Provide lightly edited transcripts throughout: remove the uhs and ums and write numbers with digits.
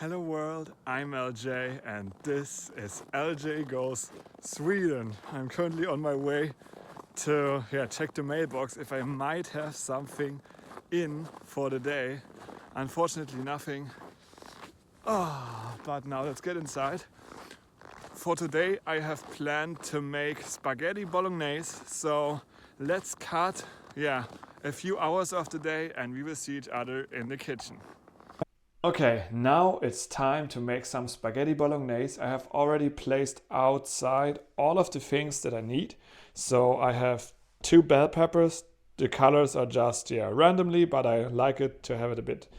Hello world, I'm LJ and this is LJ Goes Sweden. I'm currently on my way to check the mailbox if I might have something in for the day. Unfortunately nothing. But now let's get inside. For today I have planned to make spaghetti bolognese, so let's cut a few hours of the day and we will see each other in the kitchen. Okay, now it's time to make some spaghetti bolognese. I have already placed outside all of the things that I need. So I have 2 bell peppers. The colors are just randomly, but I like it to have it a bit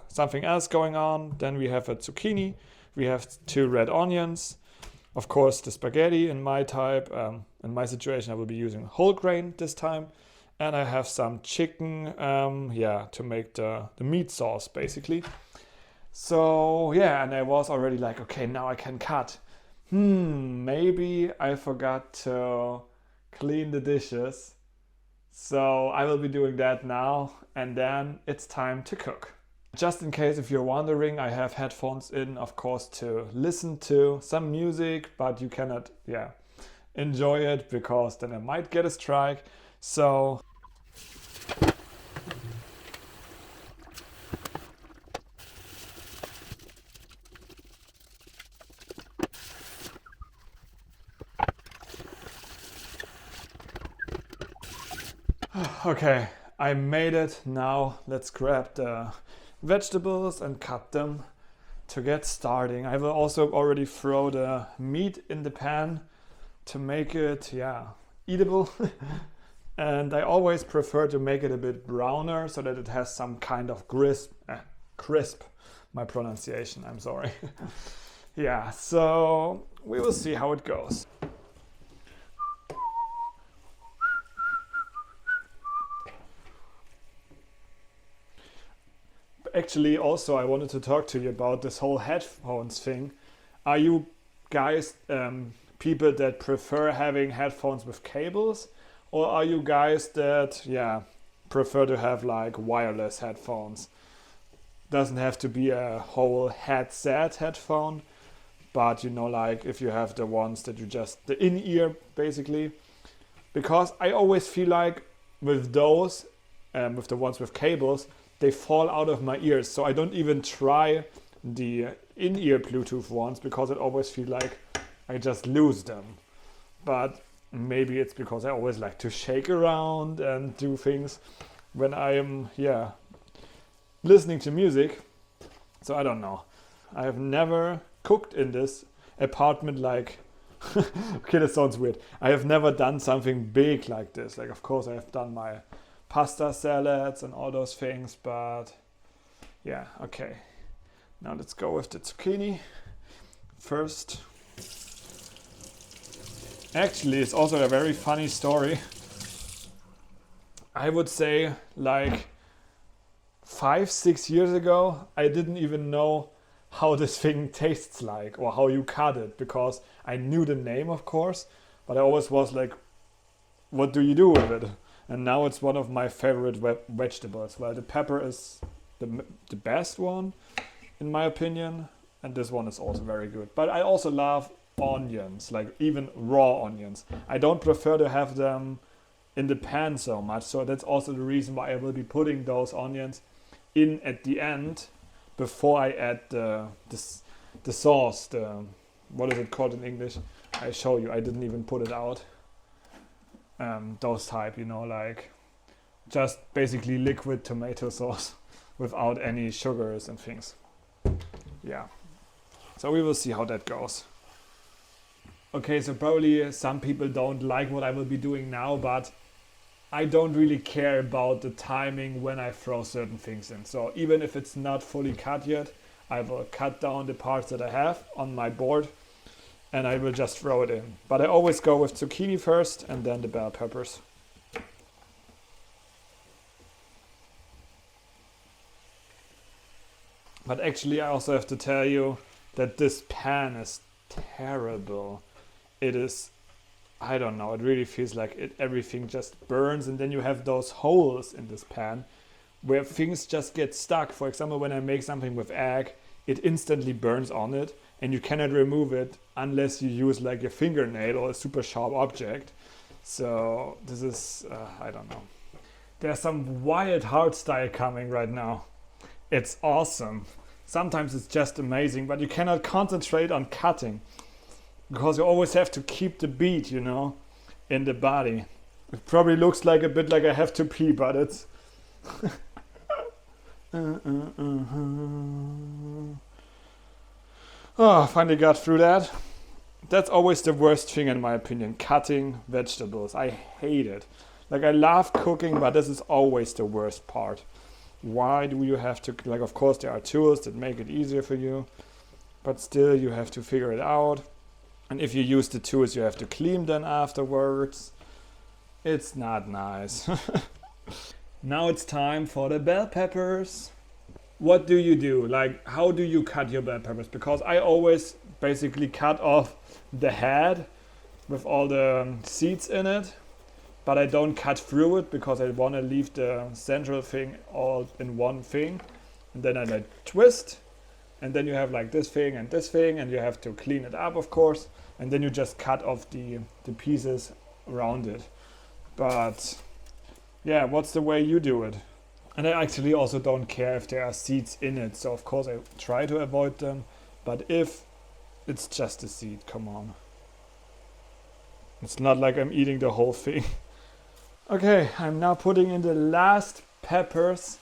something else going on. Then we have a zucchini. We have 2 red onions. Of course, the spaghetti in my type. In my situation, I will be using whole grain this time. And I have some chicken, to make the meat sauce, basically. So, and I was already like, okay, now I can cut. Maybe I forgot to clean the dishes. So I will be doing that now, and then it's time to cook. Just in case if you're wondering, I have headphones in, of course, to listen to some music, but you cannot, enjoy it because then I might get a strike. So okay, I made it. Now let's grab the vegetables and cut them to get starting. I will also already throw the meat in the pan to make it eatable. And I always prefer to make it a bit browner so that it has some kind of crisp, my pronunciation, I'm sorry. So we will see how it goes. Actually, also I wanted to talk to you about this whole headphones thing. Are you guys people that prefer having headphones with cables, or are you guys that prefer to have like wireless headphones? Doesn't have to be a whole headphone, but like if you have the ones that you just the in-ear basically. Because I always feel like with those, with the ones with cables, they fall out of my ears, so I don't even try the in-ear Bluetooth ones because I always feel like I just lose them. But maybe it's because I always like to shake around and do things when I am listening to music. So I don't know. I have never cooked in this apartment like okay, that sounds weird. I have never done something big like this. Like, of course I have done my pasta salads and all those things, but okay. Now let's go with the zucchini first. Actually, it's also a very funny story. I would say like 5-6 years ago, I didn't even know how this thing tastes like or how you cut it, because I knew the name, of course, but I always was like, what do you do with it? And now it's one of my favorite vegetables. Well, the pepper is the best one, in my opinion. And this one is also very good. But I also love onions, like even raw onions. I don't prefer to have them in the pan so much. So that's also the reason why I will be putting those onions in at the end before I add the sauce. What is it called in English? I show you. I didn't even put it out. Those type, like just basically liquid tomato sauce without any sugars and things. So we will see how that goes. Okay, so probably some people don't like what I will be doing now, but I don't really care about the timing when I throw certain things in. So even if it's not fully cut yet, I will cut down the parts that I have on my board and I will just throw it in. But I always go with zucchini first and then the bell peppers. But actually I also have to tell you that this pan is terrible. It is, I don't know, it really feels like everything just burns, and then you have those holes in this pan where things just get stuck. For example, when I make something with egg, it instantly burns on it, and you cannot remove it unless you use like your fingernail or a super sharp object. So this is, I don't know. There's some wild hard style coming right now. It's awesome. Sometimes it's just amazing, but you cannot concentrate on cutting because you always have to keep the beat, you know, in the body. It probably looks like a bit like I have to pee, but it's Oh, finally got through that. That's always the worst thing in my opinion, cutting vegetables. I hate it. Like, I love cooking, but this is always the worst part. Why do you have to, like, of course there are tools that make it easier for you, but still you have to figure it out. And if you use the tools, you have to clean them afterwards. It's not nice. Now it's time for the bell peppers. What do you do? Like, how do you cut your bell peppers? Because I always basically cut off the head with all the seeds in it, but I don't cut through it because I want to leave the central thing all in one thing. And then I like twist, and then you have like this thing, and you have to clean it up, of course, and then you just cut off the pieces around it. But yeah, what's the way you do it? And I actually also don't care if there are seeds in it, so of course I try to avoid them, but if it's just a seed, come on. It's not like I'm eating the whole thing. Okay, I'm now putting in the last peppers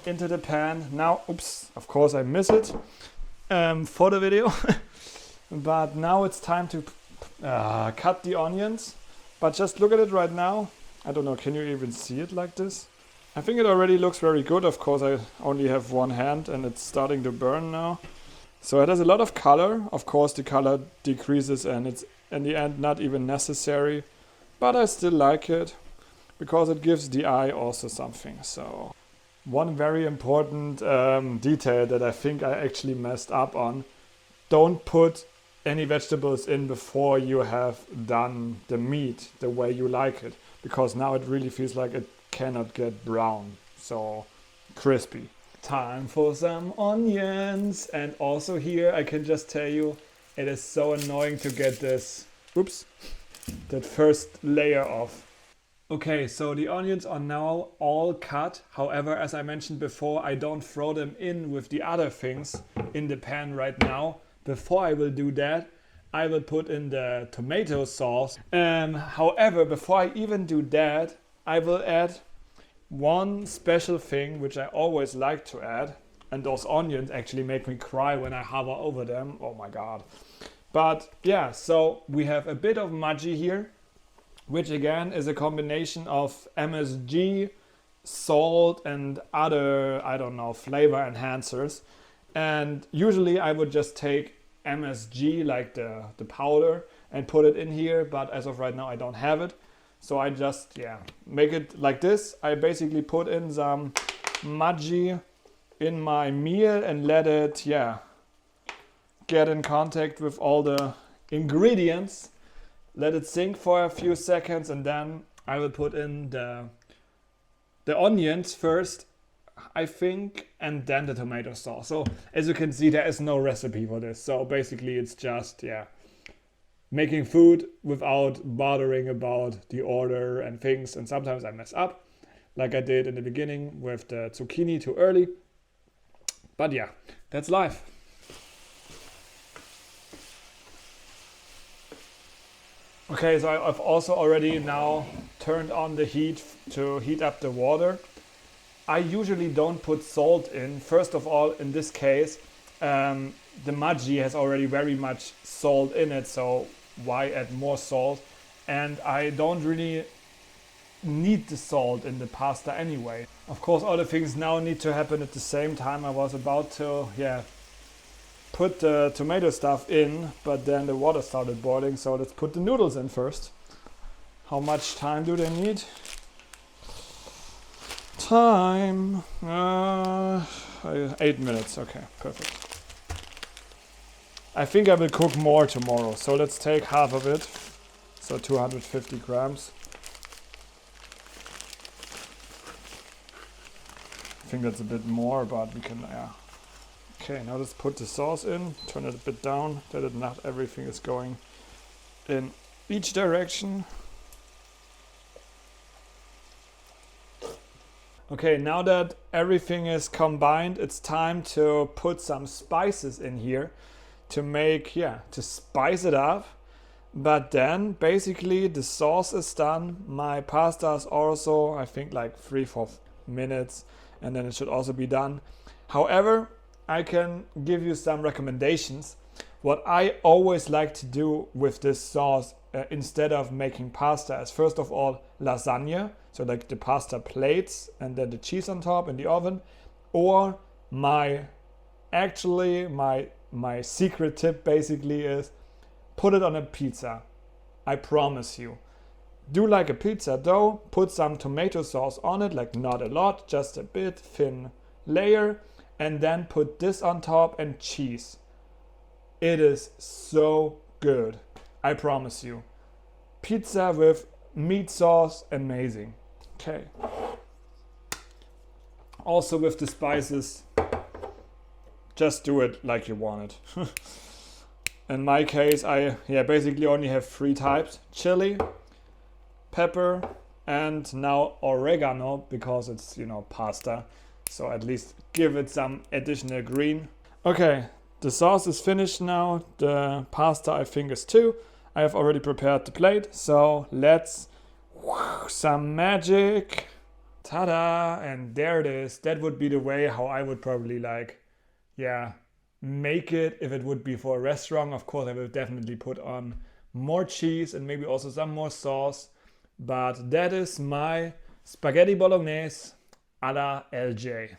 into the pan. Now, oops, of course I miss it for the video. But now it's time to cut the onions. But just look at it right now. I don't know, can you even see it like this? I think it already looks very good. Of course, I only have one hand and it's starting to burn now. So it has a lot of color. Of course, the color decreases and it's in the end not even necessary. But I still like it because it gives the eye also something. So one very important detail that I think I actually messed up on. Don't put any vegetables in before you have done the meat the way you like it. Because now it really feels like it cannot get brown, so crispy. Time for some onions. And also here I can just tell you it is so annoying to get this, that first layer off. Okay, so the onions are now all cut. However, as I mentioned before, I don't throw them in with the other things in the pan right now. Before I will do that, I will put in the tomato sauce. However, before I even do that, I will add one special thing which I always like to add, and those onions actually make me cry when I hover over them. Oh my god. But yeah, so we have a bit of maggi here, which again is a combination of MSG, salt and other, I don't know, flavor enhancers. And usually I would just take MSG, like the powder, and put it in here, but as of right now I don't have it. So I just, make it like this. I basically put in some maggi in my meal and let it, get in contact with all the ingredients. Let it sink for a few seconds, and then I will put in the onions first, I think, and then the tomato sauce. So as you can see, there is no recipe for this. So basically it's just, making food without bothering about the order and things. And sometimes I mess up, like I did in the beginning with the zucchini too early. But yeah, that's life. Okay, so I've also already now turned on the heat to heat up the water. I usually don't put salt in. First of all, in this case, the maggi has already very much salt in it, so why add more salt? And I don't really need the salt in the pasta anyway. Of course, all the things now need to happen at the same time. I was about to, put the tomato stuff in, but then the water started boiling, so let's put the noodles in first. How much time do they need? Time, 8 minutes, okay, perfect. I think I will cook more tomorrow, so let's take half of it, so 250 grams. I think that's a bit more, but we can, Okay, now let's put the sauce in, turn it a bit down, that it not everything is going in each direction. Okay, now that everything is combined, it's time to put some spices in here to make, to spice it up. But then basically the sauce is done. My pasta is also, I think, like 3-4 minutes, and then it should also be done. However, I can give you some recommendations. What I always like to do with this sauce instead of making pasta is first of all lasagna, so like the pasta plates and then the cheese on top in the oven. Or my secret tip basically is put it on a pizza. I promise you. Do like a pizza dough, put some tomato sauce on it, like not a lot, just a bit thin layer, and then put this on top and cheese. It is so good. I promise you. Pizza with meat sauce, amazing. Okay. Also with the spices, just do it like you want it. In my case, I basically only have 3 types: chili, pepper, and now oregano, because it's, pasta. So at least give it some additional green. Okay, the sauce is finished now. The pasta I think is too. I have already prepared the plate. So let's, some magic. Ta-da! And there it is. That would be the way how I would probably make it if it would be for a restaurant. Of course, I will definitely put on more cheese and maybe also some more sauce. But that is my spaghetti bolognese a la LJ.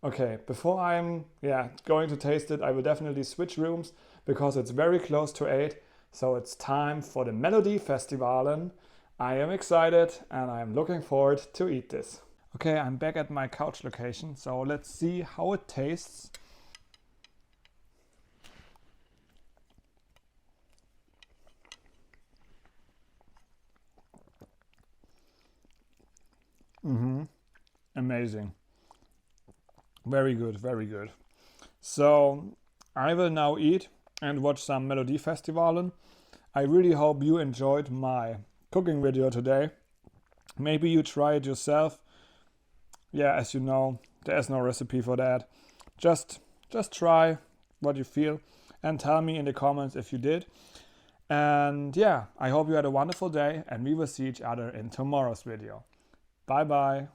Okay, before I'm going to taste it, I will definitely switch rooms because it's very close to 8. So it's time for the Melody Festivalen. I am excited and I'm looking forward to eat this. Okay, I'm back at my couch location, so let's see how it tastes. Amazing. Very good, very good. So I will now eat and watch some Melody Festivalen. I really hope you enjoyed my cooking video today. Maybe you try it yourself. As you know, there is no recipe for that. Just try what you feel and tell me in the comments if you did. And I hope you had a wonderful day and we will see each other in tomorrow's video. Bye bye.